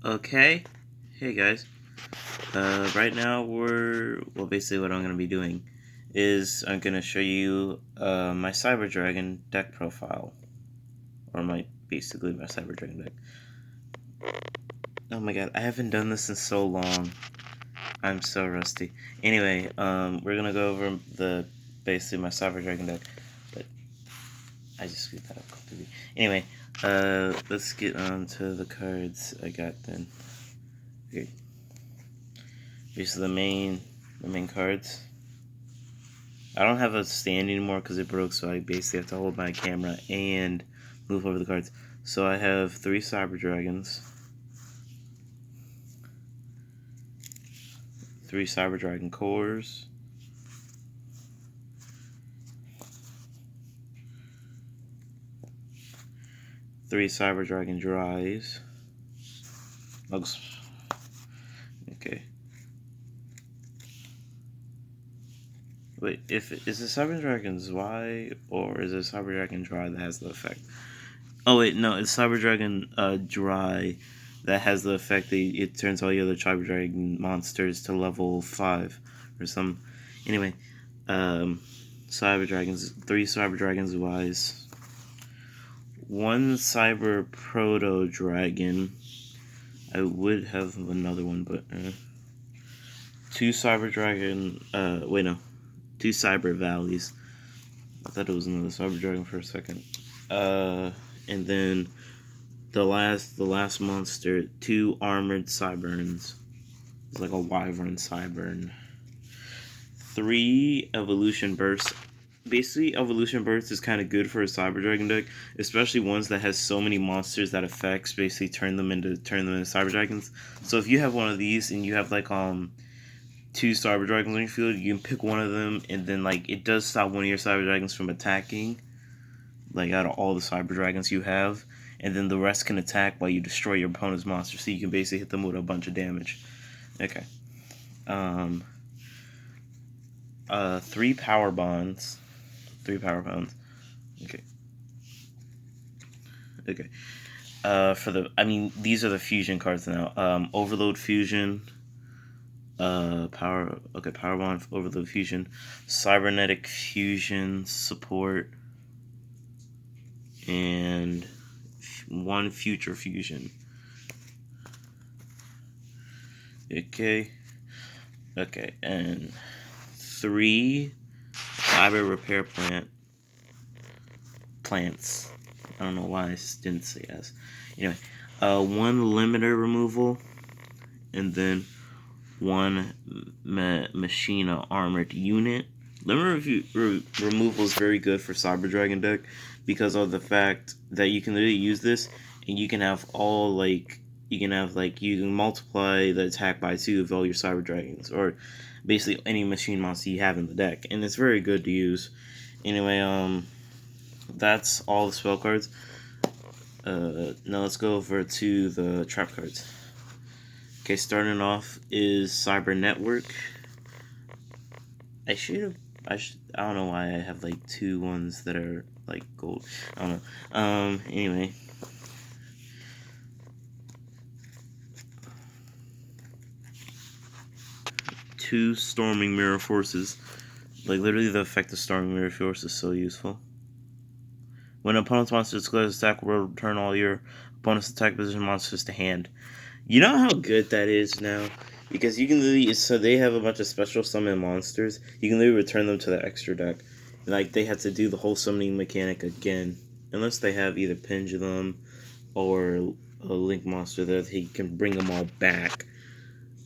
Okay, hey guys. Right now basically what I'm gonna be doing is I'm gonna show you my Cyber Dragon deck profile, or basically my Cyber Dragon deck. Oh my god, I haven't done this in so long. I'm so rusty. Anyway, we're gonna go over basically my Cyber Dragon deck, but I just screwed that up completely. Anyway, let's get on to the cards I got then. Okay. These are the main cards. I don't have a stand anymore because it broke, so I basically have to hold my camera and move over the cards. So I have 3 Cyber Dragons, 3 Cyber Dragon cores, 3 Cyber Dragon dries. Okay. Wait, is the Cyber Dragon Zwei or is it Cyber Dragon Dry that has the effect? Oh wait, no, it's Cyber Dragon Dry that has the effect that it turns all the other Cyber Dragon monsters to level 5 or some. Anyway, Cyber Dragons, 3 Cyber Dragons Wise, 1 Cyber Proto Dragon. I would have another one, but 2 Cyber Dragon. Wait, no, 2 Cyber Valleys. I thought it was another Cyber Dragon for a second. And then the last monster, 2 Armored Cyberns. It's like a Wyvern Cybern. 3 Evolution Bursts. Basically, Evolution Burst is kind of good for a Cyber Dragon deck, especially ones that has so many monsters that affects basically turn them into Cyber Dragons. So if you have one of these and you have like 2 Cyber Dragons on your field, you can pick one of them, and then like it does stop one of your Cyber Dragons from attacking, like out of all the Cyber Dragons you have, and then the rest can attack while you destroy your opponent's monster. So you can basically hit them with a bunch of damage. Okay. 3 Power Bonds. 3 Power Bonds. Okay. Okay. These are the fusion cards now. Overload Fusion. Power Bond, Overload Fusion, Cybernetic Fusion support, and 1 Future Fusion. Okay, and 3 Cyber Repair plants. I don't know why I didn't say yes. Anyway, 1 Limiter removal, and then 1 Machina armored unit. Limiter removal is very good for Cyber Dragon deck because of the fact that you can literally use this and you can have you can multiply the attack by 2 of all your Cyber Dragons, or basically any machine monster you have in the deck, and it's very good to use. Anyway, that's all the spell cards. Now let's go over to the trap cards. Okay, starting off is Cyber Network. I don't know why I have like 2 ones that are like gold. I don't know. Anyway. Two Storming Mirror Forces. Like, literally the effect of Storming Mirror Force is so useful. When an opponent's monster declares attack, will return all your opponent's attack position monsters to hand. You know how good that is now? Because you can literally, so they have a bunch of special summon monsters. You can literally return them to the extra deck. Like, they have to do the whole summoning mechanic again. Unless they have either Pendulum or a Link monster that he can bring them all back.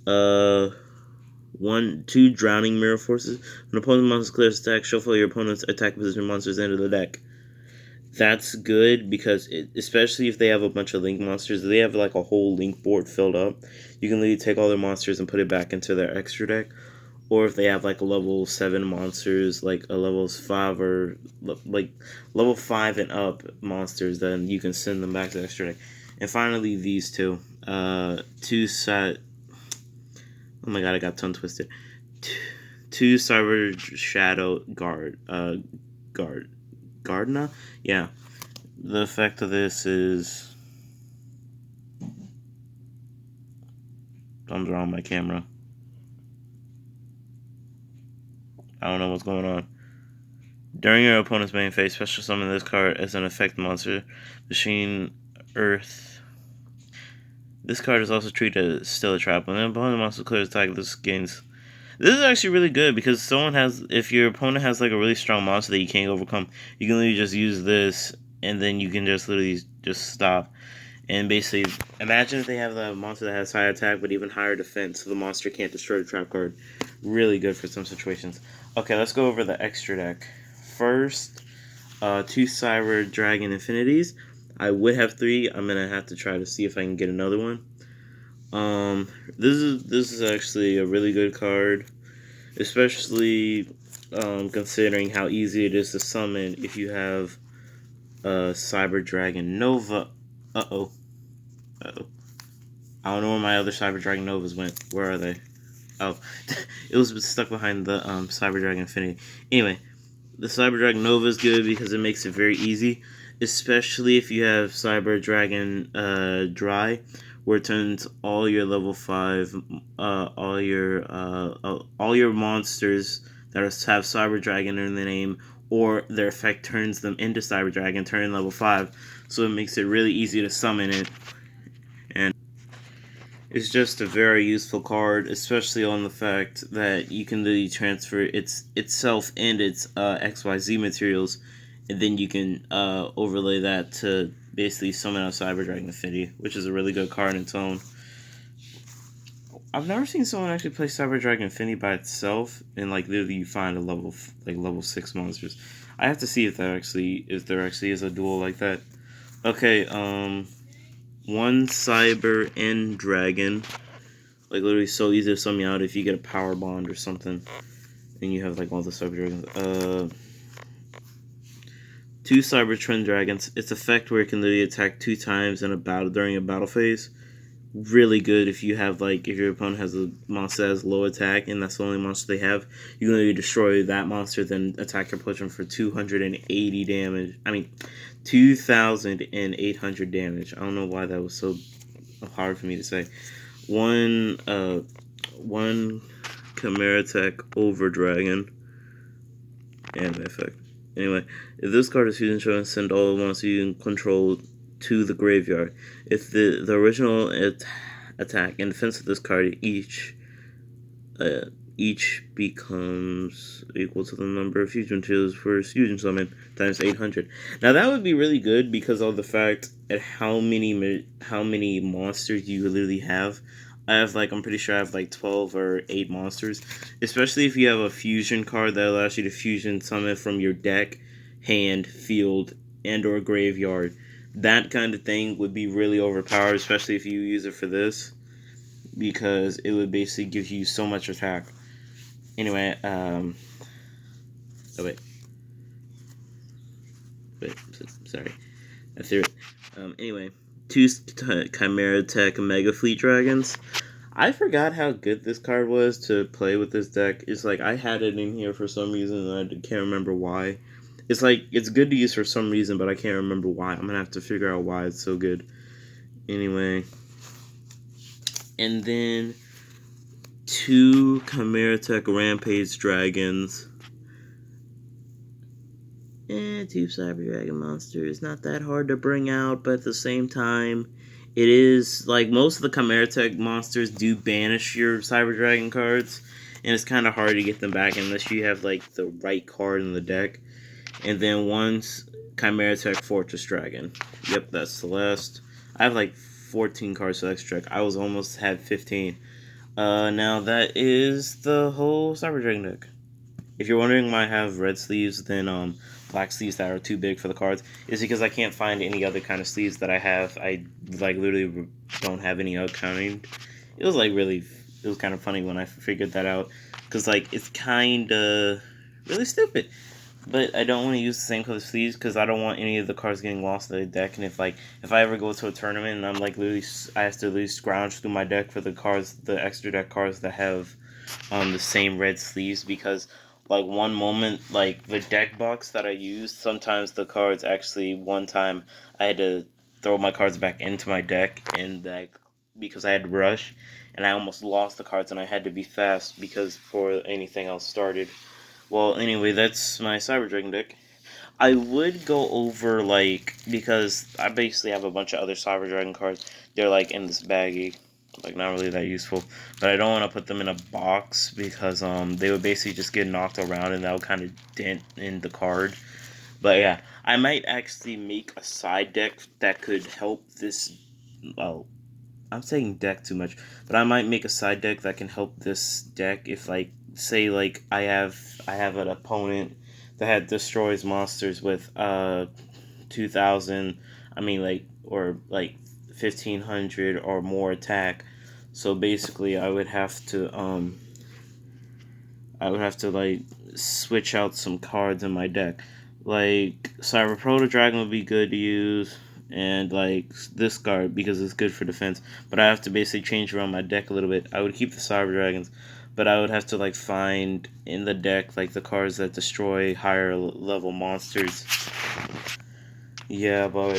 2 Drowning Mirror Forces. When an opponent's monster clears attack, shuffle your opponent's attack position monsters into the deck. That's good because, especially if they have a bunch of Link monsters, they have like a whole Link board filled up. You can literally take all their monsters and put it back into their extra deck. Or if they have like level 7 monsters, like a levels 5 or like level 5 and up monsters, then you can send them back to the extra deck. And finally, these two. 2 set. Oh my god, I got tongue twisted. 2 Cyber Shadow Gardna? Yeah. The effect of this is Something's wrong with my camera. I don't know what's going on. During your opponent's main phase, special summon this card as an effect monster. Machine Earth. This card is also treated as still a trap. When an opponent monster clears attack, this gains. This is actually really good because someone has, if your opponent has like a really strong monster that you can't overcome, you can literally just use this, and then you can just literally just stop. And basically, imagine if they have the monster that has higher attack but even higher defense, so the monster can't destroy the trap card. Really good for some situations. Okay, let's go over the extra deck. First, 2 Cyber Dragon Infinities. I would have 3. I'm gonna have to try to see if I can get another one. This is actually a really good card, especially considering how easy it is to summon if you have Cyber Dragon Nova. Uh-oh. I don't know where my other Cyber Dragon Novas went. Where are they? Oh, it was stuck behind the Cyber Dragon Infinity. Anyway, the Cyber Dragon Nova is good because it makes it very easy, especially if you have Cyber Dragon Dry, where it turns all your level 5, all your monsters that have Cyber Dragon in the name, or their effect turns them into Cyber Dragon, turn level 5. So it makes it really easy to summon it. And it's just a very useful card, especially on the fact that you can literally transfer itself and its XYZ materials, and then you can overlay that to basically summon out Cyber Dragon Infinity, which is a really good card in its own. I've never seen someone actually play Cyber Dragon Infinity by itself, and like literally you find a level 6 monsters. I have to see if there actually is a duel like that. Okay, 1 Cyber End Dragon. Like literally so easy to summon out if you get a power bond or something. And you have like all the Cyber Dragons. 2 Cyber Trend Dragons. Its effect where it can literally attack 2 times in a battle during a battle phase. Really good if you have like if your opponent has a monster that has low attack and that's the only monster they have. You can literally destroy that monster, then attack your opponent for 280 damage. 2,800 damage. I don't know why that was so hard for me to say. One Chimera Tech Over Dragon. Anime effect. Anyway, if this card is used in show, send all the monsters you control to the graveyard. If the original attack and defense of this card each becomes equal to the number of fusion tools for fusion summon times 800. Now that would be really good because of the fact at how many monsters you literally have. I'm pretty sure I have like 12 or 8 monsters. Especially if you have a fusion card that allows you to fusion summon from your deck, hand, field, and or graveyard. That kind of thing would be really overpowered, especially if you use it for this. Because it would basically give you so much attack. Anyway, oh wait, sorry, I threw it. Anyway, 2 Chimera Tech Mega Fleet Dragons. I forgot how good this card was to play with this deck. It's like I had it in here for some reason and I can't remember why. It's like it's good to use for some reason, but I can't remember why. I'm gonna have to figure out why it's so good. Anyway, and then 2 Chimera Tech Rampage Dragons. 2 Cyber Dragon monsters. Not that hard to bring out, but at the same time, it is, like, most of the Chimera Tech monsters do banish your Cyber Dragon cards, and it's kind of hard to get them back unless you have, like, the right card in the deck. And then 1 Chimera Tech Fortress Dragon. Yep, that's Celeste. I have, like, 14 cards for extra deck. I was almost had 15. Now that is the whole Cyber Dragon deck. If you're wondering why I have red sleeves than black sleeves that are too big for the cards, it's because I can't find any other kind of sleeves that I have. I like literally don't have any other kind. It was kind of funny when I figured that out, because like it's kind of really stupid. But I don't want to use the same color sleeves because I don't want any of the cards getting lost in the deck. And if I ever go to a tournament and I'm like literally I have to literally scrounge through my deck for the extra deck cards that have the same red sleeves, because like one moment, like the deck box that I used, sometimes the cards actually, one time I had to throw my cards back into my deck, and that because I had to rush, and I almost lost the cards, and I had to be fast because before anything else started. Well, anyway, that's my Cyber Dragon deck. I would go over, like, because I basically have a bunch of other Cyber Dragon cards. They're, like, in this baggie. Like, not really that useful. But I don't want to put them in a box because, they would basically just get knocked around and that would kind of dent in the card. But, yeah, I might actually make a side deck that could help this, well, I'm saying deck too much, but I might make a side deck that can help this deck if, like, say, like, I have an opponent that had destroys monsters with 2,000, I mean, like, or like 1,500 or more attack. So basically, I would have to like switch out some cards in my deck. Like Cyber Proto Dragon would be good to use, and like this card because it's good for defense. But I have to basically change around my deck a little bit. I would keep the Cyber Dragons, but I would have to like find in the deck like the cards that destroy higher level monsters. Yeah, but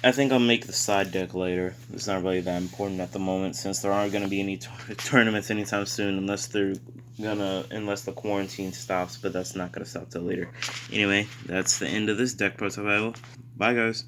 I think I'll make the side deck later. It's not really that important at the moment since there aren't going to be any tournaments anytime soon unless the quarantine stops, but that's not going to stop till later. Anyway, that's the end of this deck pro survival. Bye guys.